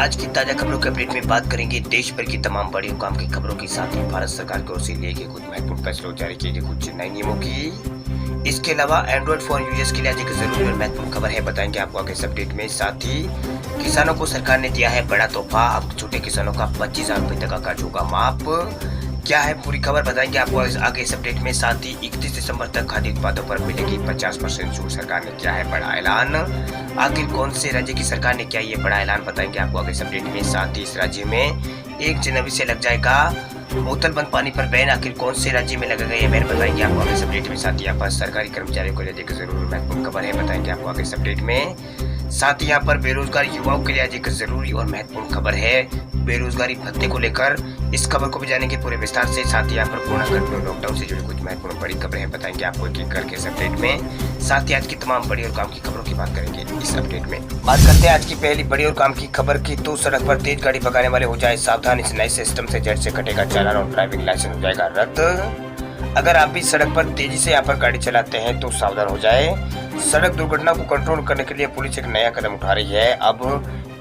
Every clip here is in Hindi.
आज की ताजा खबरों के अपडेट में बात करेंगे देश भर की तमाम बड़ी और काम की खबरों के साथ ही भारत सरकार की ओर से लिए गए कुछ महत्वपूर्ण फैसलों जारी किए गए कुछ नए नियमों की। इसके अलावा एंड्रॉइड फोन यूजर्स के लिए आज एक जरूरी और महत्वपूर्ण खबर है, बताएंगे आपको आगे इस अपडेट में। साथ ही किसानों को सरकार ने दिया है बड़ा तोहफा, अब छोटे किसानों का 25,000 रुपए तक का कर्ज होगा माफ। क्या है पूरी खबर बताएंगे आपको आगे इस अपडेट में। साथ ही 31 दिसंबर तक खाद्य उत्पादों पर मिलेगी 50% छूट, सरकार ने किया है बड़ा ऐलान। आखिर कौन से राज्य की सरकार ने किया ये बड़ा ऐलान, बताएंगे आपको आगे इस अपडेट में। साथ ही इस राज्य में 1 जनवरी से लग जाएगा बोतल बंद पानी पर बैन, आखिर कौन से राज्य में लगेगा ये बैन, बताएंगे आपको आगे इस अपडेट में। साथ ही यहाँ पर सरकारी कर्मचारियों को लेकर जरूर महत्वपूर्ण खबर है, बताएंगे आपको आगे इस अपडेट में। साथ ही यहाँ पर बेरोजगार युवाओं के लिए आज एक जरूरी और महत्वपूर्ण खबर है, बेरोजगारी भत्ते को लेकर। इस खबर को भी जानेंगे पूरे विस्तार से। साथ ही यहाँ पर कोरोना कर्फ्यू लॉकडाउन से जुड़ी कुछ महत्वपूर्ण बड़ी खबरें हैं, बताएंगे आपको एक एक करके इस अपडेट में। साथ ही आज की तमाम बड़ी और काम की खबरों की बात करेंगे इस अपडेट में। बात करते हैं आज की पहली बड़ी और काम की खबर की, तो सड़क पर तेज गाड़ी भगाने वाले हो जाए सावधान, इस नए सिस्टम से जेट से कटेगा चालान और ड्राइविंग लाइसेंस हो जाएगा रद्द। अगर आप भी सड़क पर तेजी से यहाँ पर गाड़ी चलाते हैं तो सावधान हो जाए। सड़क दुर्घटना को कंट्रोल करने के लिए पुलिस एक नया कदम उठा रही है। अब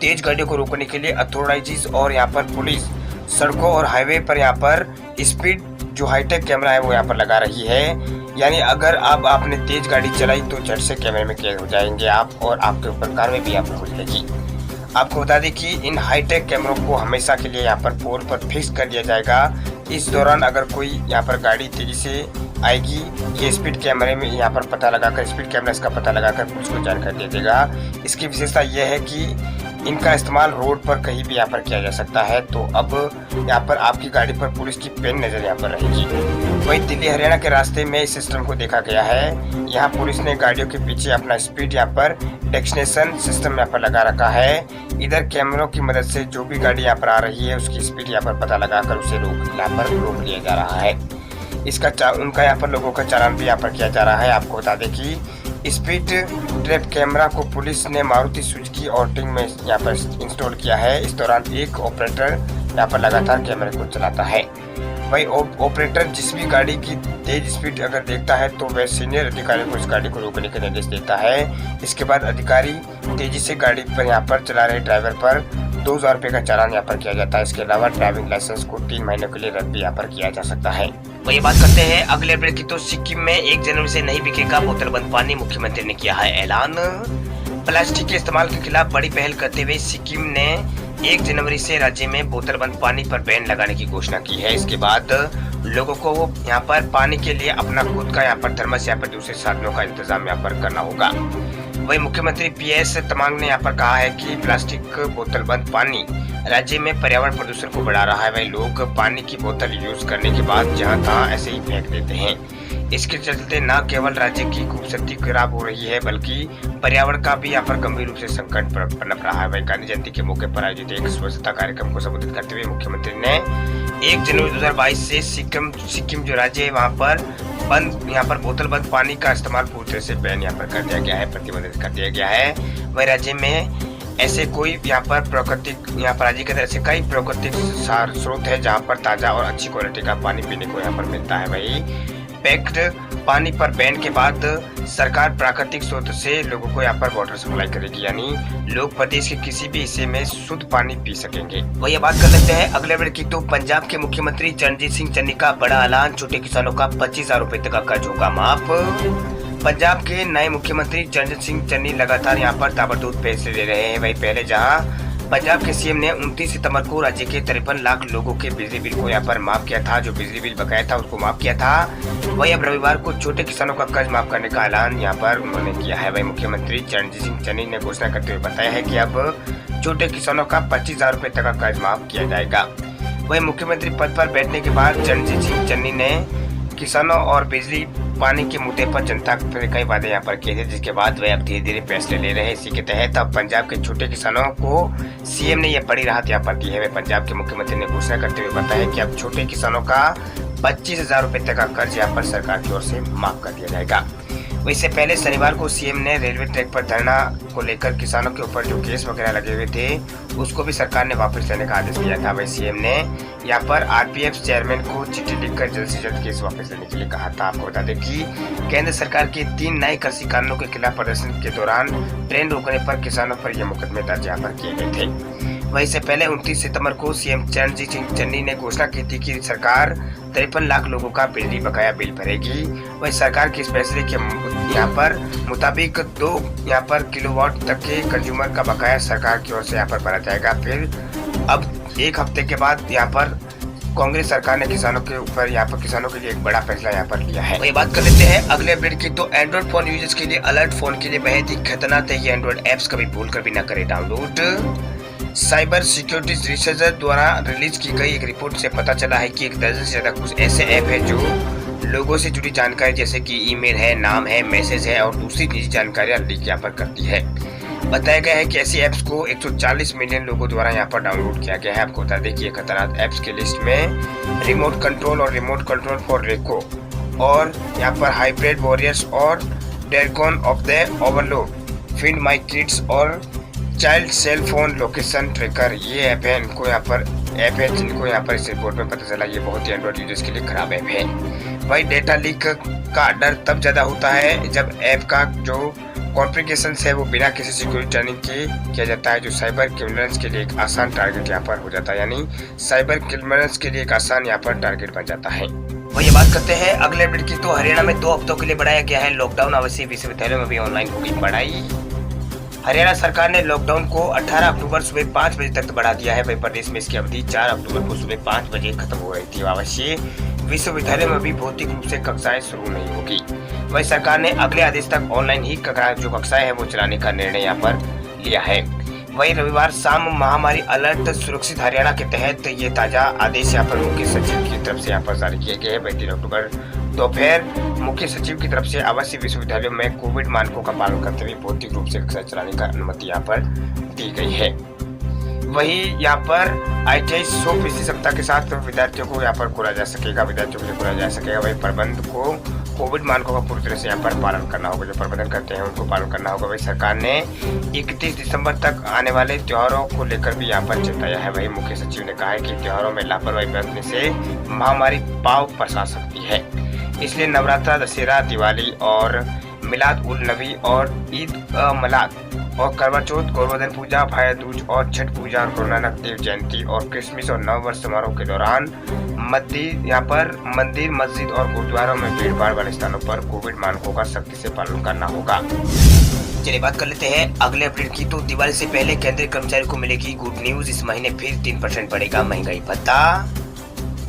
तेज गाड़ियों को रोकने के लिए अथॉरिटीज और यहाँ पर पुलिस सड़कों और हाईवे पर यहाँ पर स्पीड जो हाईटेक कैमरा है वो यहाँ पर लगा रही है। यानी अगर आपने तेज गाड़ी चलाई तो झट से कैमरे में कैद हो जाएंगे आप, और आपके ऊपर कार्रवाई भी यहाँ पर हो जाएगी। आपको बता दें कि इन हाईटेक कैमरों को हमेशा के लिए यहाँ पर पोल पर फिक्स कर दिया जाएगा। इस दौरान अगर कोई यहाँ पर गाड़ी तेजी से आएगी, ये स्पीड कैमरे में यहाँ पर पता लगाकर, स्पीड कैमरा इसका पता लगाकर पुलिस को जानकारी दे देगा। इसकी विशेषता यह है कि इनका इस्तेमाल रोड पर कहीं भी यहाँ पर किया जा सकता है। तो अब यहाँ पर आपकी गाड़ी पर पुलिस की पेन नजर यहाँ पर रहेगी। वही दिल्ली हरियाणा के रास्ते में इस सिस्टम को देखा गया है। यहाँ पुलिस ने गाड़ियों के पीछे अपना स्पीड यहाँ पर डेस्टिनेशन सिस्टम यहाँ पर लगा रखा है। इधर कैमरों की मदद से जो भी गाड़ी यहाँ पर आ रही है उसकी स्पीड यहाँ पर पता लगाकर उसे रोक लिया जा रहा है। उनका यहाँ पर लोगों का चालान भी यहाँ पर किया जा रहा है। आपको बता दें कि स्पीड ट्रैप कैमरा को पुलिस ने मारुति सुजुकी ऑल्टिंग में यहाँ पर इंस्टॉल किया है। इस दौरान एक ऑपरेटर यहाँ पर लगातार कैमरे को चलाता है। वही ऑपरेटर जिस भी गाड़ी की तेज स्पीड अगर देखता है तो वह सीनियर अधिकारी को इस गाड़ी को रोकने के निर्देश देता है। इसके बाद अधिकारी तेजी से गाड़ी पर यहाँ पर चला रहे ड्राइवर पर 2,000 रुपये का चालान यहाँ पर किया जाता है। इसके अलावा ड्राइविंग लाइसेंस को 3 महीनों के लिए रद्द भी यहाँ पर किया जा सकता है। वही बात करते हैं अगले अपडेट की, तो सिक्किम में 1 जनवरी से नहीं बिकेगा बोतल बंद पानी, मुख्यमंत्री ने किया है ऐलान। प्लास्टिक के इस्तेमाल के खिलाफ बड़ी पहल करते हुए सिक्किम ने 1 जनवरी से राज्य में बोतल बंद पानी पर बैन लगाने की घोषणा की है। इसके बाद लोगों को यहाँ पर पानी के लिए अपना खुद का यहाँ पर थर्मस या पर दूसरे साधनों का इंतजाम यहाँ पर करना होगा। वही मुख्यमंत्री PS तमांग ने यहाँ पर कहा है कि प्लास्टिक बोतल बंद पानी राज्य में पर्यावरण प्रदूषण को बढ़ा रहा है। वही लोग पानी की बोतल यूज करने के बाद जहाँ तहाँ ऐसे ही फेंक देते हैं। इसके चलते न केवल राज्य की खूबसूरती खराब हो रही है बल्कि पर्यावरण का भी यहाँ पर गंभीर रूप से संकट पनप रहा है। वही गांधी जयंती के मौके पर आयोजित एक स्वच्छता कार्यक्रम को संबोधित करते हुए मुख्यमंत्री ने 1 जनवरी 2022 से सिक्किम जो राज्य है वहाँ पर यहाँ पर बोतल बंद पानी का इस्तेमाल पूरी तरह से बैन यहाँ पर कर दिया गया है, प्रतिबंधित कर दिया गया है। वही राज्य में ऐसे कोई यहाँ पर राज्य के अंदर ऐसे कई प्राकृतिक स्रोत है जहाँ पर ताजा और अच्छी क्वालिटी का पानी पीने को यहाँ पर मिलता है। वही पैक्ड पानी पर बैन के बाद सरकार प्राकृतिक स्रोत से लोगों को यहाँ पर वाटर सप्लाई करेगी, यानी लोग प्रदेश के किसी भी हिस्से में शुद्ध पानी पी सकेंगे। वही बात कर लेते हैं अगले अपडेट की, तो पंजाब के मुख्यमंत्री चरणजीत सिंह चन्नी का बड़ा ऐलान, छोटे किसानों का 25,000 रुपए तक का कर्ज होगा माफ। पंजाब के नए मुख्यमंत्री चरणजीत सिंह चन्नी लगातार यहाँ पर ताबड़तोड़ फैसले ले रहे हैं। वही पहले जहाँ पंजाब के सीएम ने 29 सितंबर को राज्य के 53 लाख लोगों के बिजली बिल को यहाँ पर माफ किया था, जो बिजली बिल बकाया था उसको माफ किया था। वही अब रविवार को छोटे किसानों का कर्ज माफ करने का ऐलान यहाँ पर उन्होंने किया है। वही मुख्यमंत्री चरणजीत सिंह चन्नी ने घोषणा करते हुए बताया है कि अब छोटे किसानों का 25,000 रुपए तक का कर्ज माफ किया जाएगा। वही मुख्यमंत्री पद पर बैठने के बाद चरणजीत सिंह चन्नी ने किसानों और बिजली पानी के मुद्दे पर जनता से कई वादे यहाँ पर किए थे, जिसके बाद वे अब धीरे धीरे फैसले ले रहे हैं। इसी के तहत अब पंजाब के छोटे किसानों को सीएम ने यह बड़ी राहत यहाँ पर दी है। वे पंजाब के मुख्यमंत्री ने घोषणा करते हुए बताया कि अब छोटे किसानों का 25,000 रुपए तक का कर्ज यहाँ पर सरकार की ओर से माफ कर दिया जाएगा। इससे पहले शनिवार को सीएम ने रेलवे ट्रैक पर धरना को लेकर किसानों के ऊपर जो केस वगैरह लगे हुए थे उसको भी सरकार ने वापस लेने का आदेश दिया था। वही सीएम ने यहाँ पर RPF चेयरमैन को चिट्ठी लिखकर जल्द से जल्द केस वापस लेने के लिए कहा था। आपको बता दें कि केंद्र सरकार के 3 नए कृषि कानूनों के खिलाफ प्रदर्शन के दौरान ट्रेन रोकने पर किसानों पर यह मुकदमे दर्ज यहाँ पर किए गए थे। वहीं से पहले 29 सितंबर को सीएम चरणजीत सिंह चन्नी ने घोषणा की थी कि सरकार 53 लाख लोगों का बिजली बकाया बिल भरेगी। वहीं सरकार के इस फैसले के यहाँ पर मुताबिक 2 यहाँ पर किलोवाट तक के कंज्यूमर का बकाया सरकार की ओर से यहाँ पर भरा जाएगा। फिर अब एक हफ्ते के बाद यहाँ पर कांग्रेस सरकार ने किसानों के ऊपर यहाँ पर किसानों के लिए एक बड़ा फैसला यहाँ पर लिया है। वही बात कर लेते हैं अगले अपडेट की। तो एंड्रॉइड फोन यूजर्स के लिए अलर्ट, फोन के लिए बेहद ही खतरनाक है ये एंड्रॉइड एप्स, कभी भूल कर भी न करें डाउनलोड। साइबर सिक्योरिटी रिसर्चर द्वारा रिलीज की गई एक रिपोर्ट से पता चला है कि 1 दर्जन से ज्यादा कुछ ऐसे ऐप है जो लोगों से जुड़ी जानकारी जैसे कि ईमेल है, नाम है, मैसेज है और दूसरी निजी जानकारियां लीक यहाँ पर करती है। बताया गया है कि ऐसी ऐप्स को 140 मिलियन लोगों द्वारा यहाँ पर डाउनलोड किया गया है। आपको बता दें कि ये खतरनाक ऐप्स की लिस्ट में रिमोट कंट्रोल और रिमोट कंट्रोल फॉर रेको और यहाँ पर हाइब्रिड वॉरियर्स और dragon of the overlord, find my kids और child cell phone location tracker, ये ऐप है इनको यहाँ पर ऐप है जिनको यहाँ पर इस रिपोर्ट में पता चला ये बहुत ही एंड्रॉइड यूजर्स के लिए खराब ऐप है। वही डेटा लीक का डर तब ज्यादा होता है जब ऐप का जो कॉन्फ़िगरेशन है वो बिना किसी सिक्योरिटी ट्रेनिंग के किया जाता है, जो साइबर क्रिमिनल्स के लिए एक आसान टारगेट यहाँ पर हो जाता है, यानी साइबर क्रिमिनल्स के लिए एक आसान यहाँ पर टारगेट बन जाता है। वही बात करते हैं अगले अपडेट की। तो हरियाणा में 2 हफ्तों के लिए बढ़ाया गया है लॉकडाउन, अवश्य विश्वविद्यालयों में भी ऑनलाइन होगी पढ़ाई। हरियाणा सरकार ने लॉकडाउन को 18 अक्टूबर सुबह 5 बजे तक बढ़ा दिया है। वही प्रदेश में इसकी अवधि 4 अक्टूबर को सुबह 5 बजे खत्म हो रही थी। अवश्य विश्वविद्यालय में भी भौतिक रूप से कक्षाएं शुरू नहीं होगी। वही सरकार ने अगले आदेश तक ऑनलाइन ही जो कक्षाएं हैं वो चलाने का निर्णय यहाँ पर लिया है। वही रविवार शाम महामारी अलर्ट सुरक्षित हरियाणा के तहत ये ताजा आदेश यहाँ पर मुख्य सचिव की तरफ से यहाँ पर जारी किए गए हैं। 3 अक्टूबर दोपहर मुख्य सचिव की तरफ से आवासीय विश्वविद्यालयों में कोविड मानकों का पालन करते हुए भौतिक रूप से कक्षा चलाने का अनुमति यहाँ पर दी गई है। वही यहाँ पर ITI 100% क्षमता के साथ विद्यार्थियों को यहाँ पर खोला जा सकेगा, विद्यार्थियों के लिए खोला जा सकेगा। वही प्रबंध को कोविड मानकों का पूरी तरह से यहाँ पर पालन करना होगा, जो प्रबंधन करते हैं उनको पालन करना होगा। वही सरकार ने 31 दिसंबर तक आने वाले त्योहारों को लेकर भी यहाँ पर चेताया है। वही मुख्य सचिव ने कहा है कि त्योहारों में लापरवाही बरतने से महामारी पांव पसा सकती है, इसलिए नवरात्रा, दशहरा, दिवाली और मिलाद उल नबी और ईद मलाद और करवा चौथ, गोवर्धन पूजा, भाई दूज और छठ पूजा और गुरु नानक देव जयंती और क्रिसमस और नववर्ष समारोह के दौरान यहाँ पर मंदिर, मस्जिद और गुरुद्वारों में भीड़ भाड़ वाले स्थानों पर कोविड मानकों का सख्ती से पालन करना होगा। चलिए बात कर लेते हैं अगले अपडेट की। तो दिवाली से पहले केंद्रीय कर्मचारी को मिलेगी गुड न्यूज, इस महीने फिर 3% बढ़ेगा महंगाई भत्ता।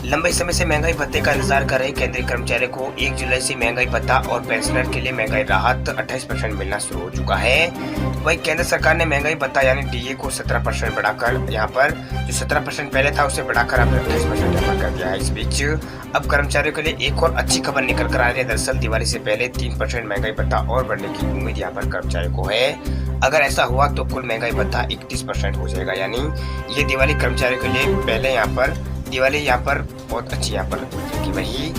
लंबे समय से महंगाई भत्ते का इंतजार कर रहे केंद्रीय कर्मचारियों को 1 जुलाई से महंगाई भत्ता और पेंशनर के लिए महंगाई राहत 28% मिलना शुरू हो चुका है। वहीं केंद्र सरकार ने महंगाई भत्ता यानी DA को 17% बढ़ाकर यहाँ पर जो 17% पहले था उसे बढ़ाकर अब 28% यहाँ पर कर दिया है। इस बीच अब कर्मचारियों के लिए एक और अच्छी खबर निकल कर आ रही है। दरअसल दिवाली से पहले 3% महंगाई भत्ता और बढ़ने की उम्मीद यहाँ पर कर्मचारियों को है। अगर ऐसा हुआ तो कुल महंगाई भत्ता 31% हो जाएगा, यानी ये दिवाली कर्मचारियों के लिए पहले यहाँ पर दिवाली यहाँ पर बहुत अच्छी यहाँ पर की। वही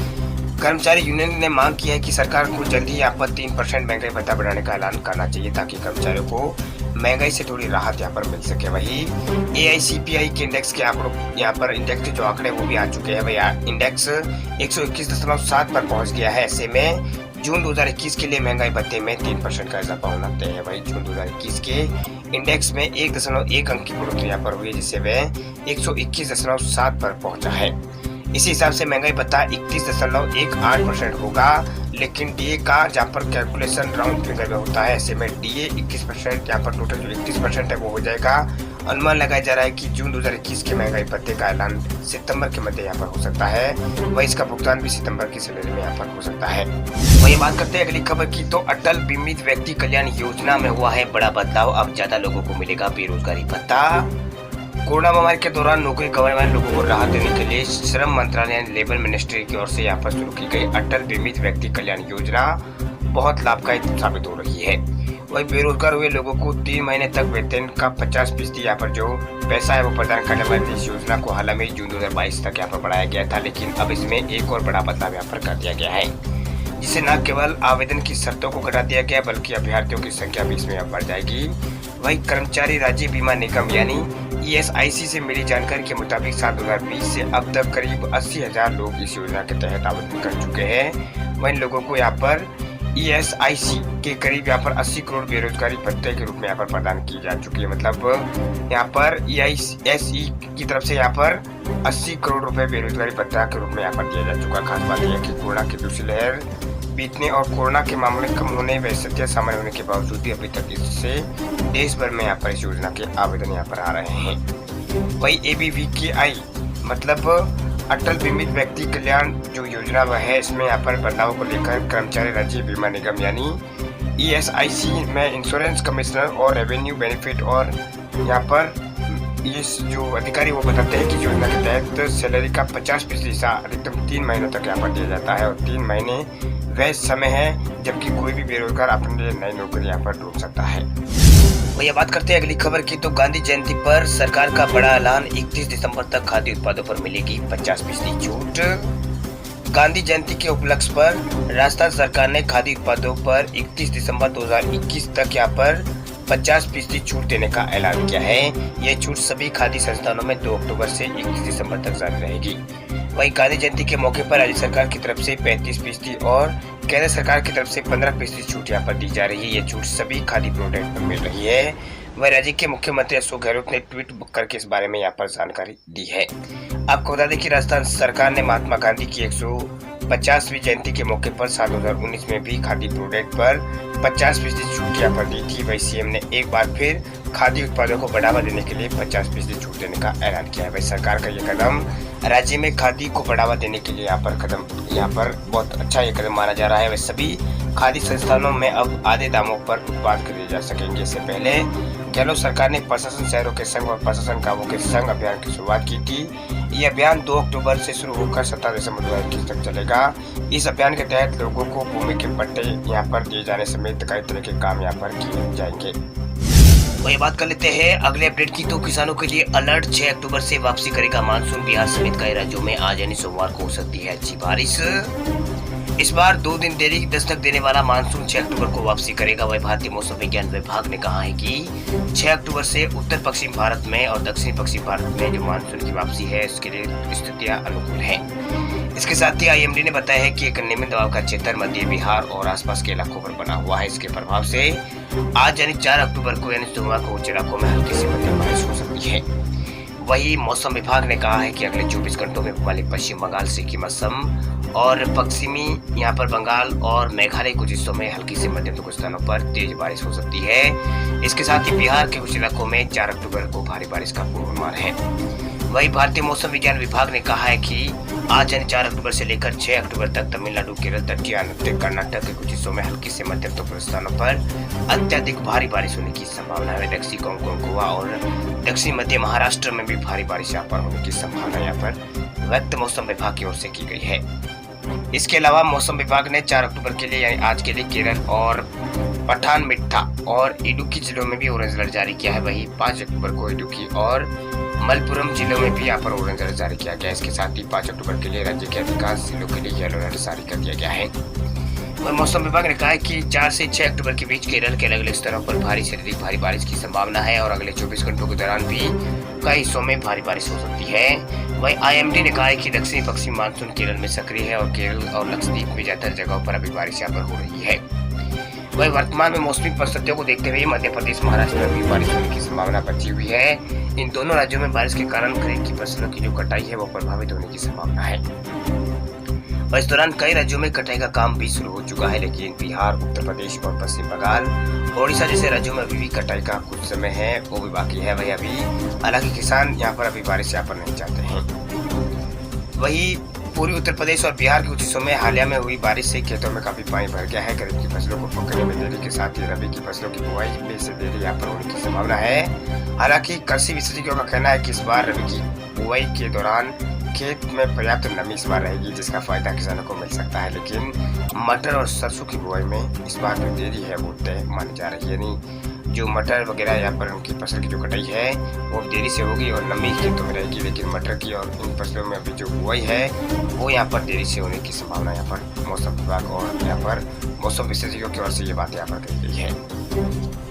कर्मचारी यूनियन ने मांग की है कि सरकार को जल्दी यहाँ पर 3% महंगाई भत्ता बढ़ाने का ऐलान करना चाहिए ताकि कर्मचारियों को महंगाई से थोड़ी राहत यहाँ पर मिल सके। वही AICPI के इंडेक्स के आंकड़ों यहाँ पर इंडेक्स के जो आंकड़े वो भी आ चुके हैं। वही इंडेक्स 121.7 पर पहुंच गया है। ऐसे में जून 2021 के लिए महंगाई भत्ते में 3% का इजाफा होना तय है। वही जून 2021 के इंडेक्स में 1.1 अंक की बढ़ोतरी यहाँ पर हुई है, जिससे वह 121.7 पर पहुंचा है। इसी हिसाब से महंगाई भत्ता 31.18% होगा, लेकिन DA का जहाँ पर कैलकुलेशन राउंड फिगर में होता है, ऐसे में DA 21%, यहाँ पर टोटल जो 31% है वो हो जाएगा। अनुमान लगाया जा रहा है कि जून 2021 के महंगाई भत्ते का ऐलान सितंबर के मध्य यहाँ पर हो सकता है। वही इसका भुगतान भी सितंबर की सैलरी में यहाँ पर हो सकता है। वही बात करते हैं अगली खबर की। तो अटल बीमित व्यक्ति कल्याण योजना में हुआ है बड़ा बदलाव, अब ज्यादा लोगों को मिलेगा बेरोजगारी भत्ता। कोरोना महामारी के दौरान नौकरी गंवाने वाले लोगों को राहत देने के लिए श्रम मंत्रालय ने लेबर मिनिस्ट्री की ओर से यहाँ पर शुरू की गई अटल बीमित व्यक्ति कल्याण योजना बहुत लाभकारी साबित हो रही है। वही बेरोजगार हुए लोगों को 3 महीने तक वेतन का 50% यहाँ पर जो पैसा है वो प्रदान करने वाली इस योजना को हाल में जून 2022 तक यहाँ पर बढ़ाया गया था, लेकिन अब इसमें एक और बड़ा बदलाव यहाँ पर कर दिया गया है, जिससे न केवल आवेदन की शर्तों को घटा दिया गया बल्कि अभ्यर्थियों की संख्या भी इसमें बढ़ जाएगी। वही कर्मचारी राज्य बीमा निगम यानी ESIC से मिली जानकारी के मुताबिक साल 2020 से अब तक करीब 80,000 लोग इस योजना के तहत आवेदन कर चुके हैं। वहीं लोगों को यहाँ पर ESIC के करीब यहाँ पर 80 करोड़ बेरोजगारी भत्ते के रूप में यहाँ पर प्रदान की जा चुकी है। मतलब यहाँ पर EISE की तरफ से यहाँ पर 80 करोड़ रुपए बेरोजगारी भत्ता के रूप में यहाँ पर दिया जा चुका है। खास बात यह है कि कोरोना की दूसरी लहर बीतने और कोरोना के मामले कम होने व स्थितियां सामान्य होने के बावजूद भी अभी तक इससे देश भर में यहाँ पर इस योजना के आवेदन यहाँ पर आ रहे हैं। वही ABVKI मतलब अटल बीमित व्यक्ति कल्याण जो योजना वह है, इसमें यहाँ पर बदलाव को लेकर कर्मचारी राज्य बीमा निगम यानी ESIC में इंश्योरेंस कमिश्नर और रेवेन्यू बेनिफिट और यहाँ पर ये जो अधिकारी वो बताते हैं कि योजना के तहत सैलरी का 50% हिस्सा अधिकतम 3 महीनों तक यहाँ पर दिया जाता है और 3 महीने वह समय है जबकि कोई भी बेरोजगार अपने लिए नई नौकरी यहाँ पर ढूंढ सकता है। भैया बात करते हैं अगली खबर की, तो गांधी जयंती पर सरकार का बड़ा ऐलान, 31 दिसंबर तक खाद्य उत्पादों पर मिलेगी 50% छूट। गांधी जयंती के उपलक्ष्य पर राजस्थान सरकार ने खाद्य उत्पादों पर 31 दिसंबर 2021 तक यहाँ पर 50% छूट देने का ऐलान किया है। यह छूट सभी खाद्य संस्थानों में 2 अक्टूबर से 21 दिसंबर तक जारी रहेगी। वहीं गांधी जयंती के मौके पर राज्य सरकार की तरफ से 35% और केंद्र सरकार की तरफ से 15% छूट यहाँ पर दी जा रही है। ये छूट सभी खाद्य प्रोडक्ट पर मिल रही है। वह राज्य के मुख्यमंत्री अशोक गहलोत ने ट्वीट करके इस बारे में यहाँ पर जानकारी दी है। आपको बता दें कि राजस्थान सरकार ने महात्मा गांधी की 150वीं जयंती के मौके पर साल 2019 में भी खाद्य प्रोडक्ट पर 50% छूट यहाँ पर दी थी। वही सीएम ने एक बार फिर खाद्य उत्पादों को बढ़ावा देने के लिए 50% छूट देने का ऐलान किया है। वही सरकार का ये कदम राज्य में खाद्य को बढ़ावा देने के लिए यहाँ पर बहुत अच्छा ये कदम माना जा रहा है। वह सभी खाद्य संस्थानों में अब आधे दामों पर उत्पाद खरीदे जा सकेंगे। इससे पहले गहलोत सरकार ने प्रशासन शहरों के संघ और प्रशासन कामों के संघ अभियान की शुरुआत की थी। ये अभियान 2 अक्टूबर से शुरू होकर 17 दिसंबर 2021 तक चलेगा। इस अभियान के तहत लोगों को भूमि के पट्टे यहाँ पर दिए जाने समेत कई तरह के काम यहाँ पर किए जाएंगे। वही बात कर लेते हैं अगले अपडेट की, तो किसानों के लिए अलर्ट, 6 अक्टूबर से वापसी करेगा मानसून। बिहार समेत कई राज्यों में आज यानी सोमवार को हो सकती है अच्छी बारिश। इस बार 2 दिन देरी दस्तक देने वाला मानसून 6 अक्टूबर को वापसी करेगा। वही भारतीय मौसम विज्ञान विभाग ने कहा है कि 6 अक्टूबर से उत्तर पश्चिम भारत में और दक्षिण पश्चिम भारत में जो मानसून की वापसी है उसके लिए स्थितियां अनुकूल हैं। इसके साथ ही IMD ने बताया है कि एक निम्न दबाव का क्षेत्र मध्य बिहार और आसपास के इलाकों पर बना हुआ है। इसके प्रभाव से आज यानी 4 अक्टूबर को यानी सोमवार को उच्च इलाकों में हल्की से मध्यम बारिश हो सकती है। वही मौसम विभाग ने कहा है कि अगले 24 घंटों में हिमालय पश्चिम बंगाल सिक्किम असम और पश्चिमी यहाँ पर बंगाल और मेघालय कुछ हिस्सों में हल्की से मध्यम तो कुछ स्थानों पर तेज बारिश हो सकती है। इसके साथ ही बिहार के कुछ इलाकों में 4 अक्टूबर को भारी बारिश का पूर्वानुमान है। वही भारतीय मौसम विज्ञान विभाग ने कहा है कि आज यानी 4 अक्टूबर से लेकर 6 अक्टूबर तक तमिलनाडु, केरल, तटीय आंध्र, कर्नाटक के कुछ हिस्सों में हल्की से मध्यम तो कुछ स्थानों पर अत्यधिक भारी बारिश होने की संभावना है। दक्षिणी कोंकण, गोवा और दक्षिण मध्य महाराष्ट्र में भी भारी बारिश यहाँ पर होने की संभावना यहाँ पर व्यक्त मौसम विभाग की ओर से की गई है। इसके अलावा मौसम विभाग ने 4 अक्टूबर के लिए यानी आज के लिए केरल और पठानमथिट्टा और इडुक्की जिलों में भी ऑरेंज अलर्ट जारी किया है। वही 5 अक्टूबर को इडुक्की और मलप्पुरम जिलों में भी यहाँ पर ऑरेंज अलर्ट जारी किया गया है। इसके साथ ही 5 अक्टूबर के लिए राज्य के अधिकांश जिलों के लिए येलो अलर्ट जारी कर दिया गया है। और मौसम विभाग ने कहा है कि 4 से 6 अक्टूबर के बीच केरल के अलग अलग स्थानों पर भारी से अधिक भारी बारिश की संभावना है और अगले 24 घंटों के दौरान भी कई हिस्सों में भारी बारिश हो सकती है। वहीं IMD ने कहा है कि दक्षिणी पश्चिम मानसून केरल में सक्रिय है और केरल और लक्षद्वीप में ज्यादातर जगहों पर अभी बारिश यहाँ पर हो रही है। वही वर्तमान में मौसमी परिस्थितियों को देखते हुए मध्य प्रदेश, महाराष्ट्र में भी बारिश होने की संभावना बची हुई है। इन दोनों राज्यों में बारिश के कारण खरीफ की फसलों की जो कटाई है वो प्रभावित होने की संभावना है। और इस दौरान कई राज्यों में कटाई का काम भी शुरू हो चुका है, लेकिन बिहार, उत्तर प्रदेश और पश्चिम बंगाल, ओडिशा जैसे राज्यों में अभी भी कटाई का कुछ समय है वो भी बाकी है। वही अभी हालांकि किसान यहाँ पर अभी बारिश यहाँ पर नहीं चाहते हैं। वही पूर्वी उत्तर प्रदेश और बिहार के कुछ हिस्सों में हालिया में हुई बारिश से खेतों में काफी पानी भर गया है। खरीफ की फसलों को पकने में देरी के साथ ही रबी की फसलों की बुआई में से देरी यहाँ पर होने की संभावना है। हालांकि कृषि विशेषज्ञों का कहना है कि इस बार रबी की बुआई के दौरान खेत में पर्याप्त नमी इस बार रहेगी, जिसका फायदा किसानों को मिल सकता है। लेकिन मटर और सरसों की बुआई में इस बार जो देरी है वो तय मानी जा रही है। यानी जो मटर वगैरह यहाँ पर उनकी फसल की जो कटाई है वो देरी से होगी और नमी खेतों में रहेगी, लेकिन मटर की और इन फसलों में अभी जो बुआई है वो यहाँ पर देरी से होने की संभावना यहाँ पर मौसम विभाग और यहाँ पर मौसम विशेषज्ञों की ओर से ये बात यहाँ पर कही गई है।